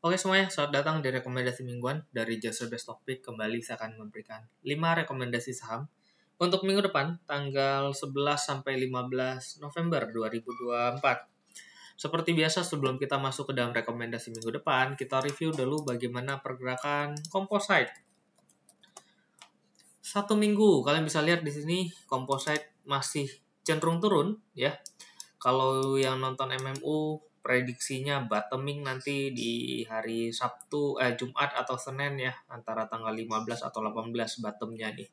Oke semuanya, selamat datang di rekomendasi mingguan dari Just Best Topic. Kembali saya akan memberikan 5 rekomendasi saham untuk minggu depan, tanggal 11 sampai 15 November 2024. Seperti biasa, sebelum kita masuk ke dalam rekomendasi minggu depan, kita review dulu bagaimana pergerakan composite. Satu minggu, kalian bisa lihat di sini composite masih cenderung turun ya. Kalau yang nonton MMU, prediksinya bottoming nanti di hari Jumat atau Senin ya, antara tanggal 15 atau 18 bottomnya nih.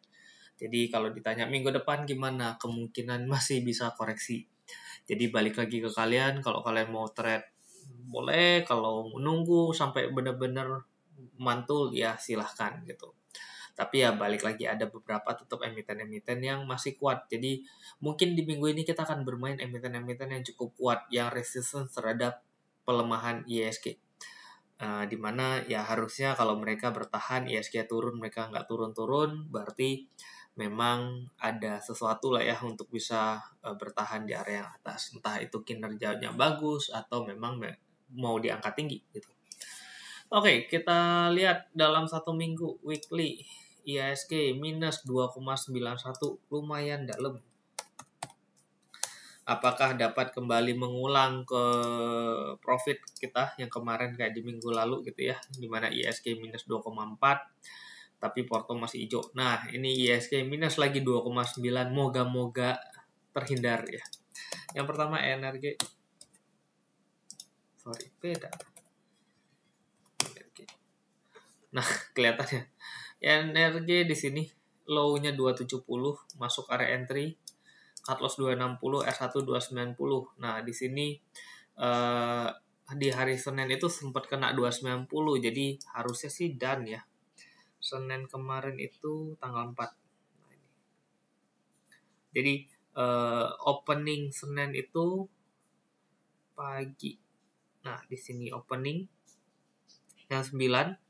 Jadi kalau ditanya minggu depan gimana, kemungkinan masih bisa koreksi. Jadi balik lagi ke kalian, kalau kalian mau trade boleh, kalau menunggu sampai benar-benar mantul ya silahkan gitu. Tapi ya balik lagi, ada beberapa tetap emiten-emiten yang masih kuat. Jadi mungkin di minggu ini kita akan bermain emiten-emiten yang cukup kuat, yang resisten terhadap pelemahan ISG. Dimana ya harusnya kalau mereka bertahan, ISG turun, mereka nggak turun-turun, berarti memang ada sesuatu lah ya untuk bisa bertahan di area yang atas. Entah itu kinerjanya bagus atau memang mau diangkat tinggi gitu. Oke, kita lihat dalam satu minggu weekly IHSG minus 2,91, lumayan dalam. Apakah dapat kembali mengulang ke profit kita yang kemarin kayak di minggu lalu gitu ya, dimana IHSG minus 2,4 tapi Porto masih hijau. Nah, ini IHSG minus lagi 2,9, moga-moga terhindar ya. Yang pertama energi. Beda. Nah, kelihatannya energi di sini low-nya 270, masuk area entry, cut loss 260, R1 290. Nah, di sini di hari Senin itu sempat kena 290, jadi harusnya sih done ya. Senin kemarin itu tanggal 4. Nah, ini. Jadi opening Senin itu pagi. Nah, di sini opening yang 9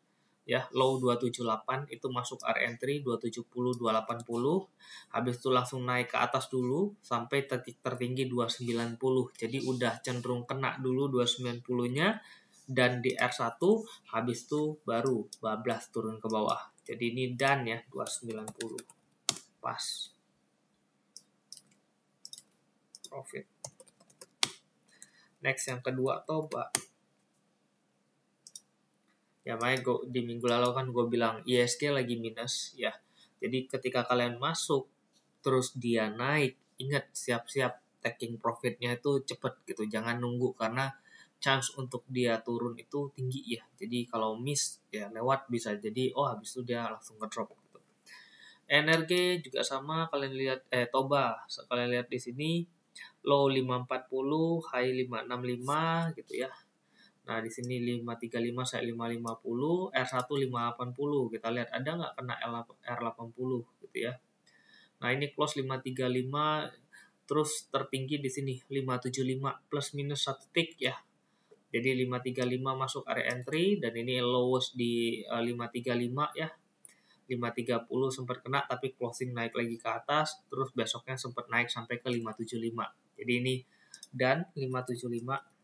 ya, low 278 itu masuk area entry 270 280, habis itu langsung naik ke atas dulu sampai titik tertinggi 290. Jadi udah cenderung kena dulu 290-nya dan di R1, habis itu baru bablas turun ke bawah. Jadi ini done ya 290. Pas. Profit. Next yang kedua Toba. Ya makanya di minggu lalu kan gue bilang ISG lagi minus ya. Jadi ketika kalian masuk terus dia naik, ingat siap-siap taking profitnya itu cepet gitu. Jangan nunggu karena chance untuk dia turun itu tinggi ya. Jadi kalau miss ya lewat bisa jadi habis itu dia langsung ngedrop gitu. Energi juga sama, kalian lihat Toba, kalian lihat di sini low 540, high 565 gitu ya. Nah, di sini 535 saya 550, R1 580. Kita lihat ada nggak kena R80 gitu ya. Nah, ini close 535, terus tertinggi di sini 575 plus minus 1 tick ya. Jadi 535 masuk area entry dan ini lowest di 535 ya. 530 sempat kena tapi closing naik lagi ke atas, terus besoknya sempat naik sampai ke 575. Jadi ini dan 575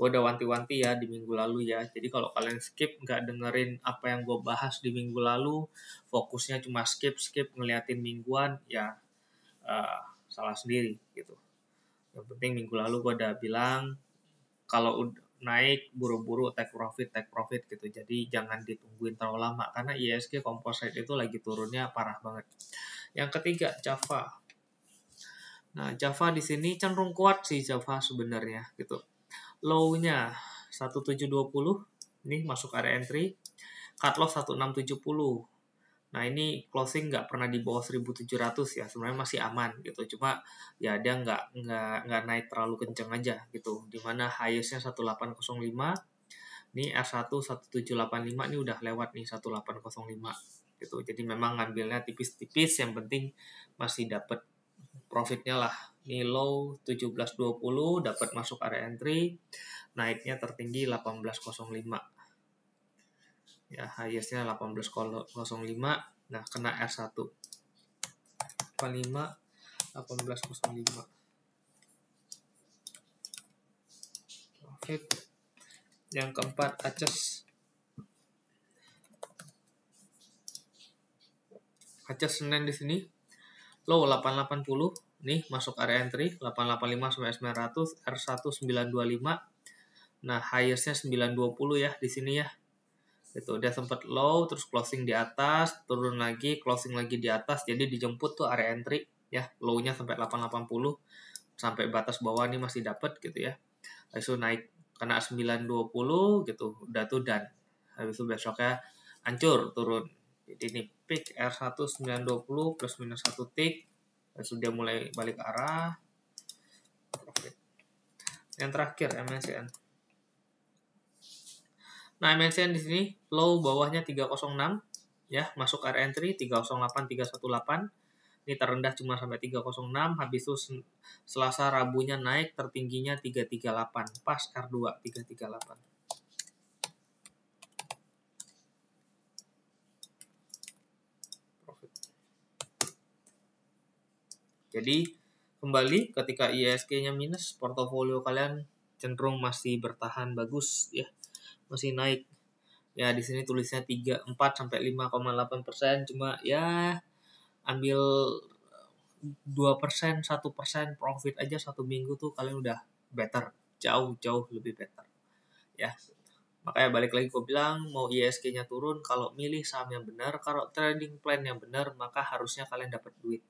gue udah wanti-wanti ya di minggu lalu ya. Jadi kalau kalian skip nggak dengerin apa yang gue bahas di minggu lalu, fokusnya cuma skip ngeliatin mingguan, ya salah sendiri gitu. Yang penting minggu lalu gue udah bilang kalau naik buru-buru take profit gitu. Jadi jangan ditungguin terlalu lama karena ISG composite itu lagi turunnya parah banget. Yang ketiga Java. Nah, Java di sini cenderung kuat sih Java sebenarnya gitu. Low-nya 1720, ini masuk area entry, cut loss 1670. Nah, ini closing nggak pernah di bawah 1700 ya, sebenarnya masih aman gitu. Cuma ya dia nggak naik terlalu kenceng aja gitu. Dimana highest-nya 1805, ini R1 1785 ini udah lewat nih 1805 gitu. Jadi memang ngambilnya tipis-tipis, yang penting masih dapat profitnya lah. Ini low 1720 dapat masuk area entry, naiknya tertinggi 1805 ya, highestnya 1805. Nah, kena R1 85 1805. profit. Yang keempat Aces. Aces Senin di sini low 880, nih masuk area entry 885 sampai 900, R1 925. Nah, highest-nya 920 ya di sini ya. Gitu, dia sempat low terus closing di atas, turun lagi, closing lagi di atas. Jadi dijemput tuh area entry ya, low-nya sampai 880 sampai batas bawah nih masih dapat gitu ya. Habis itu naik kena 920 gitu, udah tuh dan habis itu besoknya hancur turun. Jadi ini peak R1 920 plus minus 1 tick. Sudah mulai balik arah. Profit. Yang terakhir MNCN. Nah, MNCN di sini low bawahnya 306 ya, masuk area entry 308 318. Ini terendah cuma sampai 306, habis itu Selasa Rabunya naik tertingginya 338, pas R2 338. Profit. Jadi kembali ketika ISG-nya minus, portofolio kalian cenderung masih bertahan bagus ya, masih naik. Ya di sini tulisnya 4 sampai 5,8%, cuma ya ambil 2%, 1% profit aja satu minggu tuh kalian udah better, jauh lebih better ya. Makanya balik lagi gue bilang, mau ISG-nya turun, kalau milih saham yang benar, kalau trading plan yang benar, maka harusnya kalian dapat duit.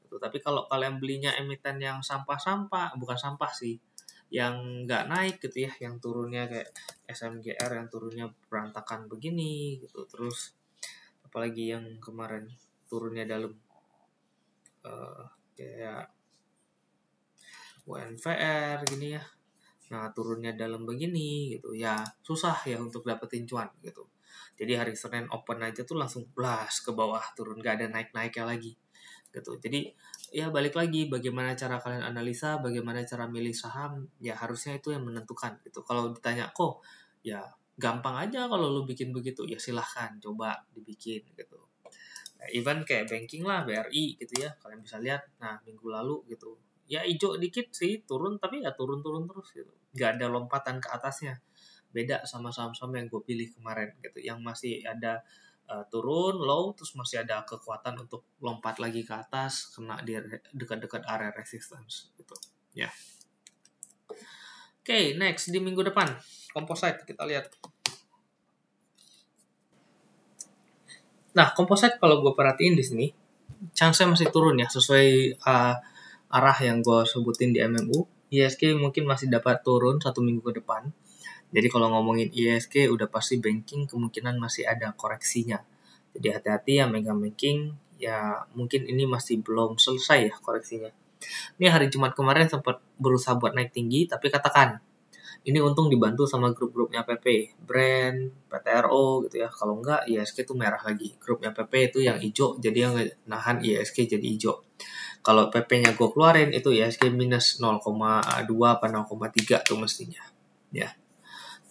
Tapi kalau kalian belinya emiten yang sampah-sampah, bukan sampah sih, yang nggak naik gitu ya, yang turunnya kayak SMGR yang turunnya berantakan begini gitu, terus apalagi yang kemarin turunnya dalam kayak UNVR gini ya, nah turunnya dalam begini gitu ya, susah ya untuk dapetin cuan gitu. Jadi hari Senin open aja tuh langsung blast ke bawah, turun, gak ada naik-naiknya lagi gitu. Jadi ya balik lagi, bagaimana cara kalian analisa, bagaimana cara milih saham, ya harusnya itu yang menentukan gitu. Kalau ditanya kok ya gampang aja kalau lu bikin begitu, ya silahkan coba dibikin gitu. Even kayak banking lah, BRI gitu ya, kalian bisa lihat. Nah minggu lalu gitu ya hijau dikit sih, turun, tapi ya turun terus gitu, gak ada lompatan ke atasnya. Beda sama saham-saham yang gue pilih kemarin gitu, yang masih ada turun low terus masih ada kekuatan untuk lompat lagi ke atas, kena di dekat-dekat area resistance gitu ya. Oke, next di minggu depan composite kita lihat. Nah, composite kalau gue perhatiin di sini chance-nya masih turun ya, sesuai arah yang gue sebutin di MMU. ISG mungkin masih dapat turun 1 minggu ke depan. Jadi kalau ngomongin ISG udah pasti banking kemungkinan masih ada koreksinya. Jadi hati-hati ya megang banking, ya mungkin ini masih belum selesai ya koreksinya. Ini hari Jumat kemarin sempat berusaha buat naik tinggi, tapi katakan ini untung dibantu sama grup-grupnya PP, Brand, PTRO gitu ya. Kalau enggak, ISG itu merah lagi. Grupnya PP itu yang hijau, jadi yang nahan ISG jadi hijau. Kalau PP-nya gue keluarin, itu ISG minus 0,2 apa 0,3 tuh mestinya. Ya.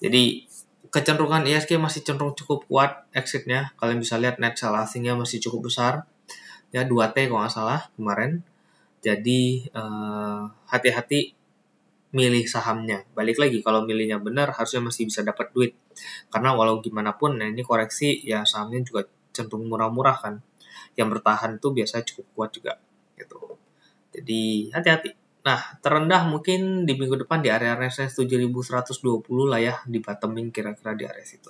Jadi kecenderungan ISG masih cenderung cukup kuat exitnya. Kalian bisa lihat net sell asingnya masih cukup besar. Ya 2T kalau nggak salah kemarin. Jadi hati-hati milih sahamnya. Balik lagi, kalau milihnya benar harusnya masih bisa dapat duit. Karena walau gimana pun, nah ini koreksi ya sahamnya juga cenderung murah-murah kan. Yang bertahan tuh biasanya cukup kuat juga gitu. Jadi hati-hati. Nah, terendah mungkin di minggu depan di area resistance 7120 lah ya, di bottoming kira-kira di area situ.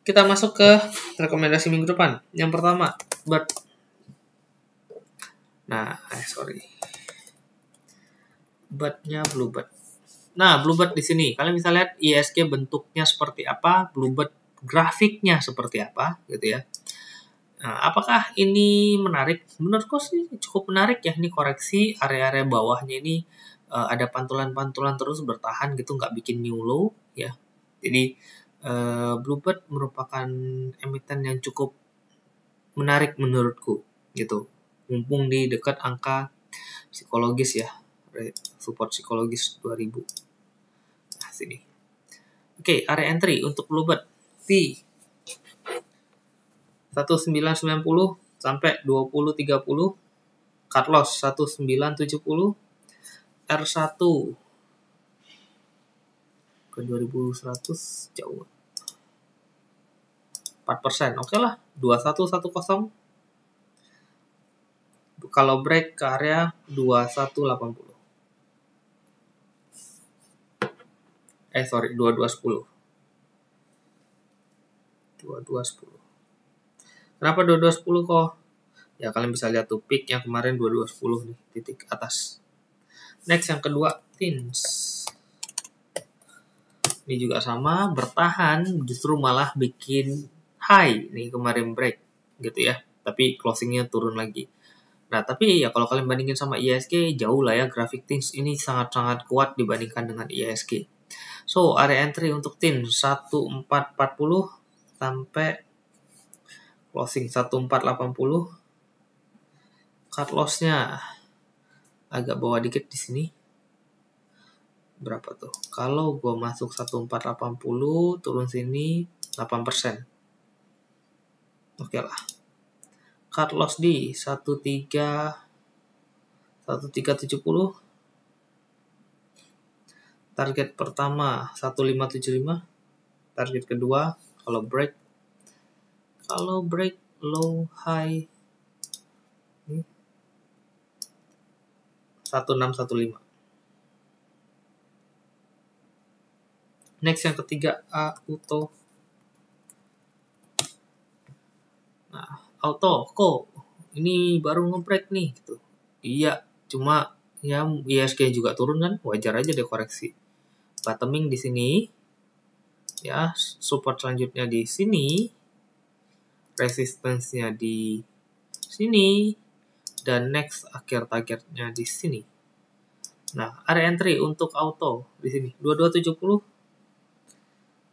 Kita masuk ke rekomendasi minggu depan. Yang pertama, BIRD. Nah, BIRD-nya Bluebird. Nah, Bluebird di sini kalian bisa lihat ISG bentuknya seperti apa, Bluebird grafiknya seperti apa, gitu ya. Nah, apakah ini menarik? Menurutku sih cukup menarik ya. Ini koreksi area-area bawahnya ini ada pantulan-pantulan terus bertahan gitu, nggak bikin new low ya. Jadi Bluebird merupakan emiten yang cukup menarik menurutku gitu. Mumpung di dekat angka psikologis ya, support psikologis 2000. Nah, sini. Oke, area entry untuk Bluebird P 1990 sampai 2030, cut loss 1970, R1 ke 2100 jauh. 4%. Oke lah, 2110. Kalau break ke area 2180. 2210. 2210. Kenapa 2210 kok? Ya kalian bisa lihat tuh peak yang kemarin 2210 nih, titik atas. Next yang kedua, TINS. Ini juga sama, bertahan, justru malah bikin high nih kemarin break gitu ya. Tapi closingnya turun lagi. Nah, tapi ya kalau kalian bandingin sama IHSG, jauh lah ya, grafik TINS ini sangat-sangat kuat dibandingkan dengan IHSG. So, area entry untuk TINS 1440 sampai closing 1480. Cut loss-nya agak bawah dikit di sini. Berapa tuh? Kalau gue masuk 1480, turun sini 8%. Oke lah. Cut loss di 1370. Target pertama 1575. Target kedua kalau break low high ini 1615. Next yang ketiga, auto. Nah, auto kok ini baru nge-break nih gitu. Iya, cuma ya IHSG juga turun kan, wajar aja deh koreksi. Bottoming di sini. Ya, support selanjutnya di sini. Resistance-nya di sini dan next akhir targetnya di sini. Nah, area entry untuk auto di sini 2270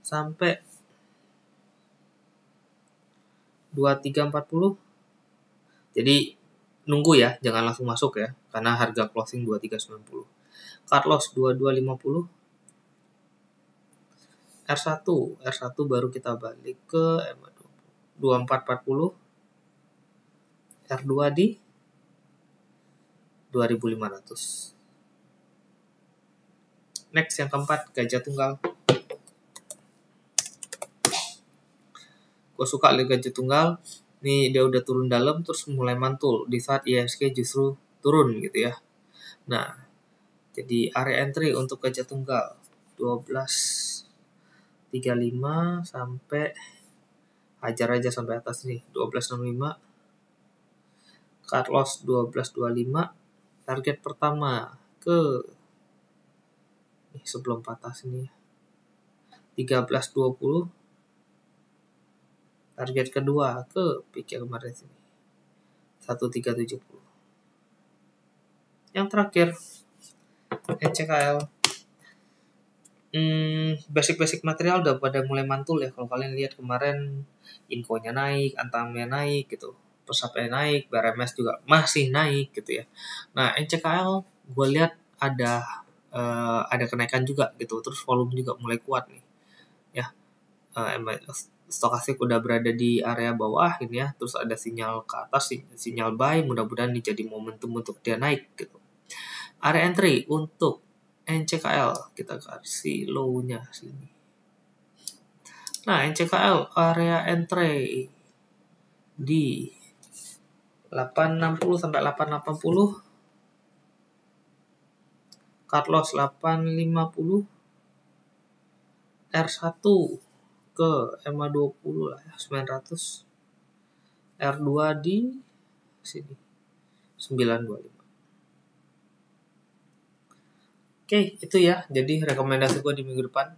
sampai 2340. Jadi nunggu ya, jangan langsung masuk ya, karena harga closing 2390. Cut loss 2250. R1 baru kita balik ke 2440. R2 di 2500. Next yang keempat, gajah tunggal. Gue suka lihat gajah tunggal. Nih dia udah turun dalam terus mulai mantul di saat IHSG justru turun gitu ya. Nah, jadi area entry untuk gajah tunggal 1235 sampai hajar aja sampai atas nih 1265. Cut loss 1225. Target pertama ke sebelum patah sini 1320. Target kedua ke peak yang kemarin sini 1370. Yang terakhir NCKL. Basic material udah pada mulai mantul ya. Kalau kalian lihat kemarin infonya naik, antamnya naik gitu, persapnya naik, BRMS juga masih naik gitu ya. Nah NCKL gue lihat ada kenaikan juga gitu, terus volume juga mulai kuat nih ya. Stokastik udah berada di area bawah ini ya, terus ada sinyal ke atas, sinyal buy, mudah-mudahan ini jadi momentum untuk dia naik gitu. Area entry untuk NCKL kita kasih low-nya sini. Nah, NCKL area entry di 860 sampai 880. Cut loss 850. R1 ke EMA 20 lah ya, 900. R2 di sini 925. Oke, itu ya. Jadi rekomendasi gue di minggu depan.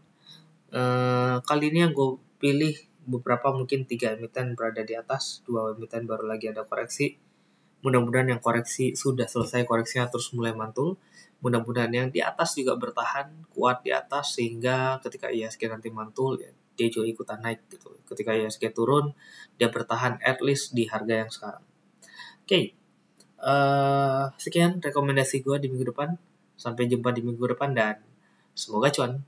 Kali ini yang gue pilih beberapa, mungkin 3 emiten berada di atas, 2 emiten baru lagi ada koreksi. Mudah-mudahan yang koreksi sudah selesai koreksinya terus mulai mantul. Mudah-mudahan yang di atas juga bertahan kuat di atas sehingga ketika IHSG nanti mantul ya, dia juga ikutan naik gitu. Ketika IHSG turun dia bertahan at least di harga yang sekarang. Oke. Sekian rekomendasi gue di minggu depan. Sampai jumpa di minggu depan dan semoga cuan.